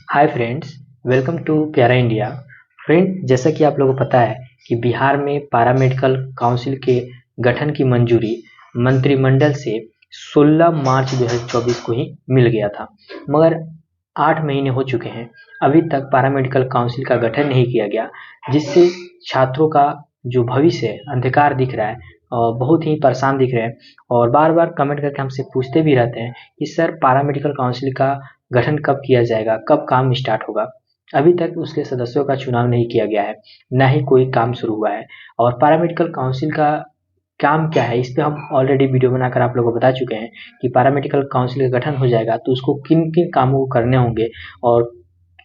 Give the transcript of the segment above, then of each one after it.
Hi friends, welcome to प्यारा India. Friend, जैसा कि आप लोगों को पता है कि बिहार में पैरामेडिकल काउंसिल के गठन की मंजूरी मंत्रिमंडल से 16 मार्च 2024 को ही मिल गया था। मगर 8 महीने हो चुके हैं, अभी तक पैरामेडिकल काउंसिल का गठन नहीं किया गया, जिससे छात्रों का जो भविष्य है अंधकार दिख रहा है और बहुत ही परेशान दिख रहे हैं। और बार बार कमेंट करके हमसे पूछते भी रहते हैं कि सर पैरामेडिकल काउंसिल का गठन कब किया जाएगा, कब काम स्टार्ट होगा। अभी तक उसके सदस्यों का चुनाव नहीं किया गया है, ना ही कोई काम शुरू हुआ है। और पैरामेडिकल काउंसिल का काम क्या है, इस पे हम ऑलरेडी वीडियो बनाकर आप लोगों को बता चुके हैं कि पैरामेडिकल काउंसिल का गठन हो जाएगा तो उसको किन किन कामों को करने होंगे और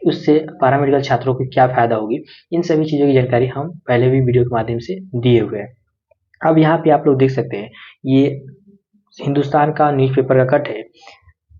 उससे पैरामेडिकल छात्रों को क्या फायदा होगी। इन सभी चीज़ों की जानकारी हम पहले भी वीडियो के माध्यम से दिए हुए हैं। अब यहाँ पे आप लोग देख सकते हैं, ये हिंदुस्तान का न्यूज़पेपर का कट है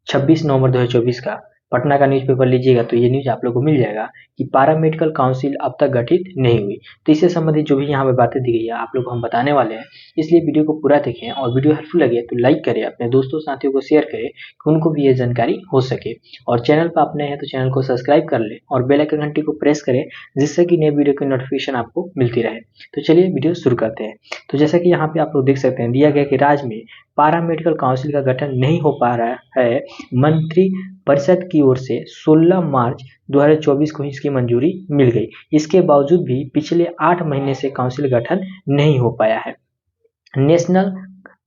26 नवंबर 2024 का। पटना का न्यूज़पेपर लीजिएगा तो ये न्यूज़ आप लोग को मिल जाएगा कि पैरामेडिकल काउंसिल अब तक गठित नहीं हुई। तो इससे संबंधित जो भी यहाँ पे बातें दी गई है आप लोग को हम बताने वाले हैं, इसलिए वीडियो को पूरा देखें और वीडियो हेल्पफुल लगे तो लाइक करें, अपने दोस्तों साथियों को शेयर करें कि उनको भी ये जानकारी हो सके। और चैनल पर आप नए हैं तो चैनल को सब्सक्राइब कर लें और बेल आइकन घंटी को प्रेस करें, जिससे कि नए वीडियो की नोटिफिकेशन आपको मिलती रहे। तो चलिए वीडियो शुरू करते हैं। तो जैसा कि यहाँ पे आप लोग देख सकते हैं, दिया गया कि राज्य में पैरामेडिकल काउंसिल का गठन नहीं हो पा रहा है। मंत्री परिषद की ओर से 16 मार्च 2024 को इसकी मंजूरी मिल गई। इसके बावजूद भी पिछले 8 महीने से काउंसिल गठन नहीं हो पाया है। National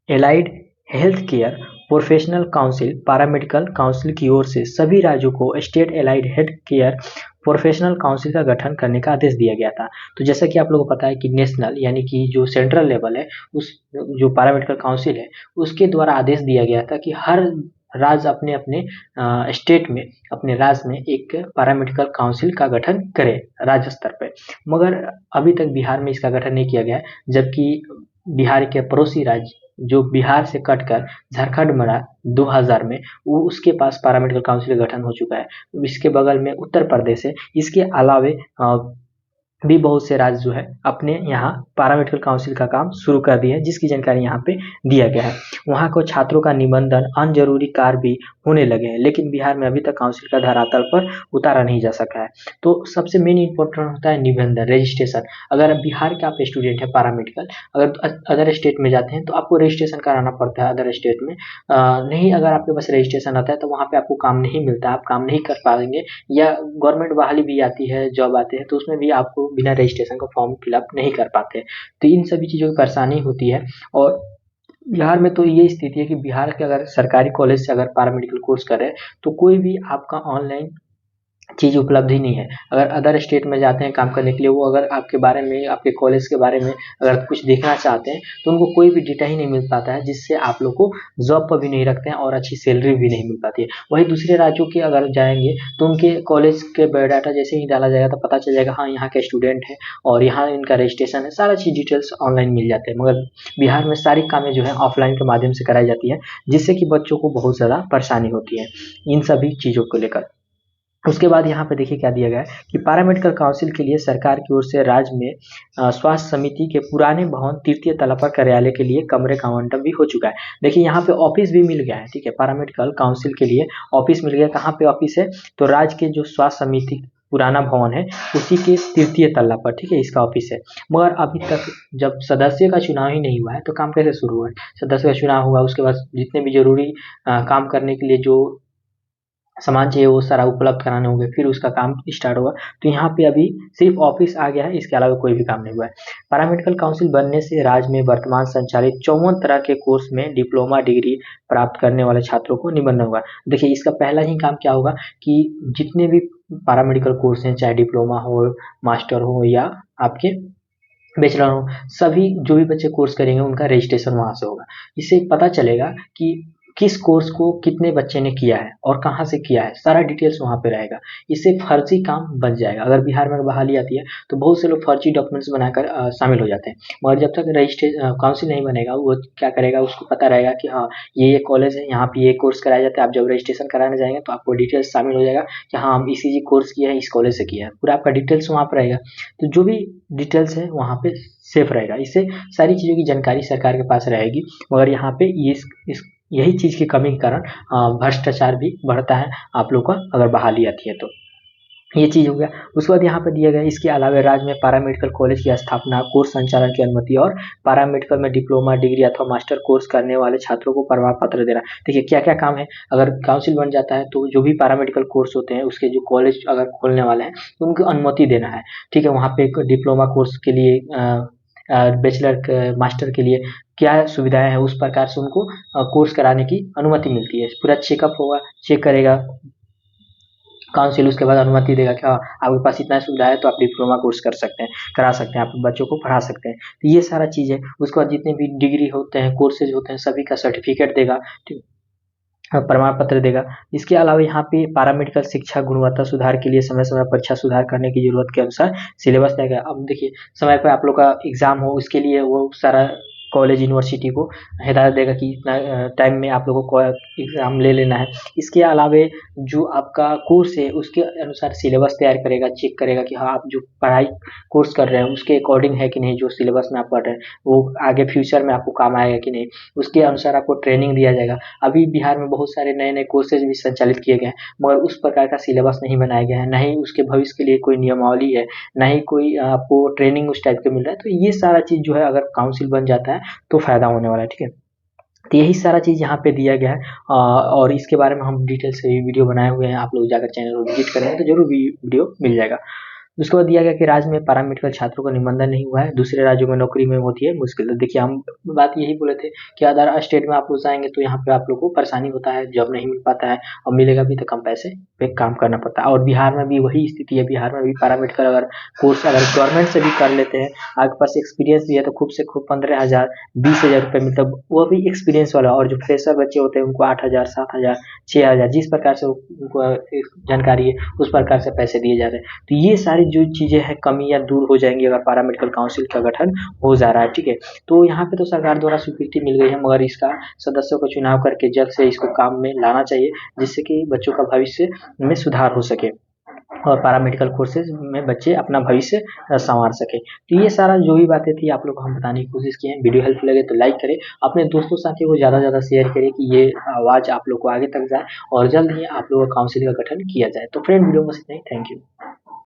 allied health care professional council paramedical council की ओर से सभी राज्यों को state allied health care professional council का गठन करने का आदेश दिया गया था। तो जैसा कि आप लोगों को पता है कि नेशनल यानी कि जो सेंट्रल लेवल है, उस जो पैरामेडिकल काउंसिल है उसके द्वारा आदेश दिया गया था कि हर राज्य अपने अपने स्टेट में, अपने राज्य में एक पैरामेडिकल काउंसिल का गठन करे राज्य स्तर पे। मगर अभी तक बिहार में इसका गठन नहीं किया गया है, जबकि बिहार के पड़ोसी राज्य जो बिहार से कटकर झारखंड बना 2000 में, वो उसके पास पैरामेडिकल काउंसिल का गठन हो चुका है। इसके बगल में उत्तर प्रदेश है। इसके अलावे भी बहुत से राज्य जो है अपने यहाँ पैरामेडिकल काउंसिल का काम शुरू कर दिए हैं, जिसकी जानकारी यहाँ पे दिया गया है। वहाँ को छात्रों का निबंधन अन्य जरूरी कार्य भी होने लगे हैं, लेकिन बिहार में अभी तक काउंसिल का धरातल पर उतारा नहीं जा सका है। तो सबसे मेन इंपॉर्टेंट होता है निबंधन, रजिस्ट्रेशन। अगर बिहार के आप स्टूडेंट हैं पैरामेडिकल, अगर अदर स्टेट में जाते हैं तो आपको रजिस्ट्रेशन कराना पड़ता है अदर स्टेट में। नहीं, अगर आपके पास रजिस्ट्रेशन आता है तो वहाँ पे आपको काम नहीं मिलता, आप काम नहीं कर पाएंगे। या गवर्नमेंट बहाली भी आती है, जॉब आते हैं तो उसमें भी आपको बिना रजिस्ट्रेशन का फॉर्म फिलअप नहीं कर पाते। तो इन सभी चीज़ों की परेशानी होती है। और बिहार में तो ये स्थिति है कि बिहार के अगर सरकारी कॉलेज से अगर पैरामेडिकल कोर्स करें तो कोई भी आपका ऑनलाइन चीज़ उपलब्ध ही नहीं है। अगर अदर स्टेट में जाते हैं काम करने के लिए, वो अगर आपके बारे में, आपके कॉलेज के बारे में अगर कुछ देखना चाहते हैं तो उनको कोई भी डेटा ही नहीं मिल पाता है, जिससे आप लोग को जॉब पर भी नहीं रखते हैं और अच्छी सैलरी भी नहीं मिल पाती है। वहीं दूसरे राज्यों के अगर जाएंगे तो उनके कॉलेज के बायोडाटा जैसे ही डाला जाएगा तो पता चल जाएगा हाँ यहाँ के स्टूडेंट है और यहाँ इनका रजिस्ट्रेशन है, सारा चीज़ डिटेल्स ऑनलाइन मिल जाते हैं। मगर बिहार में सारी कामें जो है ऑफलाइन के माध्यम से कराई जाती है, जिससे कि बच्चों को बहुत ज़्यादा परेशानी होती है इन सभी चीज़ों को लेकर। उसके बाद यहाँ पे देखिए क्या दिया गया है कि पैरामेडिकल काउंसिल के लिए सरकार की ओर से राज्य में स्वास्थ्य समिति के पुराने भवन तृतीय तला पर कार्यालय के लिए कमरे का आवंटन भी हो चुका है। देखिए यहाँ पे ऑफिस भी मिल गया है, ठीक है। पैरामेडिकल काउंसिल के लिए ऑफिस मिल गया। कहाँ पे ऑफिस है, तो राज्य के जो स्वास्थ्य समिति पुराना भवन है उसी के तृतीय तल्ला पर, ठीक है, इसका ऑफिस है। मगर अभी तक जब सदस्य का चुनाव ही नहीं हुआ है तो काम कैसे शुरू हुआ है। सदस्य का चुनाव हुआ, उसके बाद जितने भी जरूरी काम करने के लिए जो सामान चाहिए वो सारा उपलब्ध कराने होंगे, फिर उसका काम स्टार्ट होगा। तो यहाँ पे अभी सिर्फ ऑफिस आ गया है, इसके अलावा कोई भी काम नहीं हुआ है। पैरामेडिकल काउंसिल बनने से राज्य में वर्तमान संचालित 54 तरह के कोर्स में डिप्लोमा डिग्री प्राप्त करने वाले छात्रों को निबंधन होगा। देखिए इसका पहला ही काम क्या होगा कि जितने भी पैरामेडिकल कोर्स हैं, चाहे डिप्लोमा हो, मास्टर हो या आपके बैचलर हो, सभी जो भी बच्चे कोर्स करेंगे उनका रजिस्ट्रेशन वहाँ से होगा। इससे पता चलेगा कि किस कोर्स को कितने बच्चे ने किया है और कहाँ से किया है, सारा डिटेल्स वहाँ पे रहेगा। इससे फर्जी काम बच जाएगा। अगर बिहार में बहाली आती है तो बहुत से लोग फर्जी डॉक्यूमेंट्स बनाकर शामिल हो जाते हैं। मगर जब तक रजिस्ट्रेशन काउंसिल नहीं बनेगा, वो क्या करेगा, उसको पता रहेगा कि हाँ ये कॉलेज है, यहाँ पे ये कोर्स कराया जाता है। आप जब रजिस्ट्रेशन कराने जाएंगे तो आपको डिटेल्स शामिल हो जाएगा कि हाँ हम ECG कोर्स किया है, इस कॉलेज से किया है, पूरा आपका डिटेल्स वहाँ पर रहेगा। तो जो भी डिटेल्स है वहाँ पे सेफ रहेगा। इससे सारी चीज़ों की जानकारी सरकार के पास रहेगी। मगर यहाँ पे इस यही चीज़ की कमी के कारण भ्रष्टाचार भी बढ़ता है आप लोग का, अगर बहाली आती है तो। ये चीज़ हो गया। उसके बाद यहाँ पे दिया गया इसके अलावा राज्य में पैरामेडिकल कॉलेज की स्थापना, कोर्स संचालन की अनुमति और पैरामेडिकल में डिप्लोमा डिग्री अथवा मास्टर कोर्स करने वाले छात्रों को प्रमाण पत्र देना। देखिए क्या क्या काम है, अगर काउंसिल बन जाता है तो जो भी पैरामेडिकल कोर्स होते हैं उसके जो कॉलेज अगर खोलने वाले हैं तो उनको अनुमति देना है। ठीक है, वहाँ पे एक डिप्लोमा कोर्स के लिए बैचलर मास्टर के लिए क्या सुविधाएं हैं, उस प्रकार से उनको कोर्स कराने की अनुमति मिलती है। पूरा चेकअप होगा, चेक करेगा काउंसिल, उसके बाद अनुमति देगा कि हाँ आपके पास इतना सुविधा है तो आप डिप्लोमा कोर्स कर सकते हैं, करा सकते हैं, आप बच्चों को पढ़ा सकते हैं। तो ये सारा चीज़ है। उसके बाद जितने भी डिग्री होते हैं, कोर्सेज होते हैं, सभी का सर्टिफिकेट देगा, ठीक, प्रमाण पत्र देगा। इसके अलावा यहाँ पे पैरामेडिकल शिक्षा गुणवत्ता सुधार के लिए समय समय परीक्षा सुधार करने की जरूरत के अनुसार सिलेबस दिया गया। अब देखिए समय पर आप लोग का एग्जाम हो, उसके लिए वो सारा कॉलेज यूनिवर्सिटी को हिदायत देगा कि इतना टाइम में आप लोगों को एग्ज़ाम ले लेना है। इसके अलावे जो आपका कोर्स है उसके अनुसार सिलेबस तैयार करेगा, चेक करेगा कि हाँ आप जो पढ़ाई कोर्स कर रहे हैं उसके अकॉर्डिंग है कि नहीं, जो सिलेबस में आप पढ़ रहे हैं वो आगे फ्यूचर में आपको काम आएगा कि नहीं, उसके अनुसार आपको ट्रेनिंग दिया जाएगा। अभी बिहार में बहुत सारे नए नए कोर्सेज भी संचालित किए गए हैं, मगर उस प्रकार का सिलेबस नहीं बनाया गया है, ना ही उसके भविष्य के लिए कोई नियमावली है, ना ही कोई आपको ट्रेनिंग उस टाइप का मिल रहा है। तो ये सारा चीज़ जो है अगर काउंसिल बन जाता है तो फ़ायदा होने वाला है। ठीक है, तो यही सारा चीज़ यहाँ पे दिया गया है। और इसके बारे में हम डिटेल से वीडियो बनाए हुए हैं, आप लोग जाकर चैनल को विजिट करेंगे तो जरूर वीडियो मिल जाएगा। उसके बाद दिया गया कि राज्य में पैरामेडिकल छात्रों का निबंधन नहीं हुआ है, दूसरे राज्यों में नौकरी में होती है मुश्किल। तो देखिए हम बात यही बोले थे कि अदर स्टेट में आप लोग जाएंगे तो यहाँ पे आप लोग को परेशानी होता है, जॉब नहीं मिल पाता है, और मिलेगा भी तो कम पैसे पे काम करना पड़ता है। और बिहार में भी वही स्थिति है, बिहार में भी पैरामेडिकल अगर कोर्स अगर गवर्नमेंट से भी कर लेते हैं, आपके पास एक्सपीरियंस भी है तो खूब से खूब 15,000 20,000 रुपये मिलता है, वो भी एक्सपीरियंस वाला। और जो फ्रेशर बच्चे होते हैं उनको 8,000 7,000 6,000 जिस प्रकार से उनको जानकारी है उस प्रकार से पैसे दिए जा रहे हैं। तो ये सारी जो चीज़ें हैं कमियाँ दूर हो जाएंगी अगर पैरामेडिकल काउंसिल का गठन हो जा रहा है। ठीक है, तो यहाँ पे तो सरकार द्वारा स्वीकृति मिल गई है, मगर इसका सदस्यों का चुनाव करके जल्द से इसको काम में लाना चाहिए, जिससे कि बच्चों का भविष्य में सुधार हो सके और पैरामेडिकल कोर्सेज में बच्चे अपना भविष्य संवार सके। तो ये सारा जो भी बातें थी आप लोग को हम बताने की कोशिश किए हैं। वीडियो हेल्पफुल लगे तो लाइक करें, अपने दोस्तों साथियों को ज़्यादा से ज़्यादा शेयर करें कि ये आवाज़ आप लोग को आगे तक जाए और जल्द ही आप लोगों का काउंसिल का गठन किया जाए। तो फ्रेंड वीडियो में इतना ही, थैंक यू।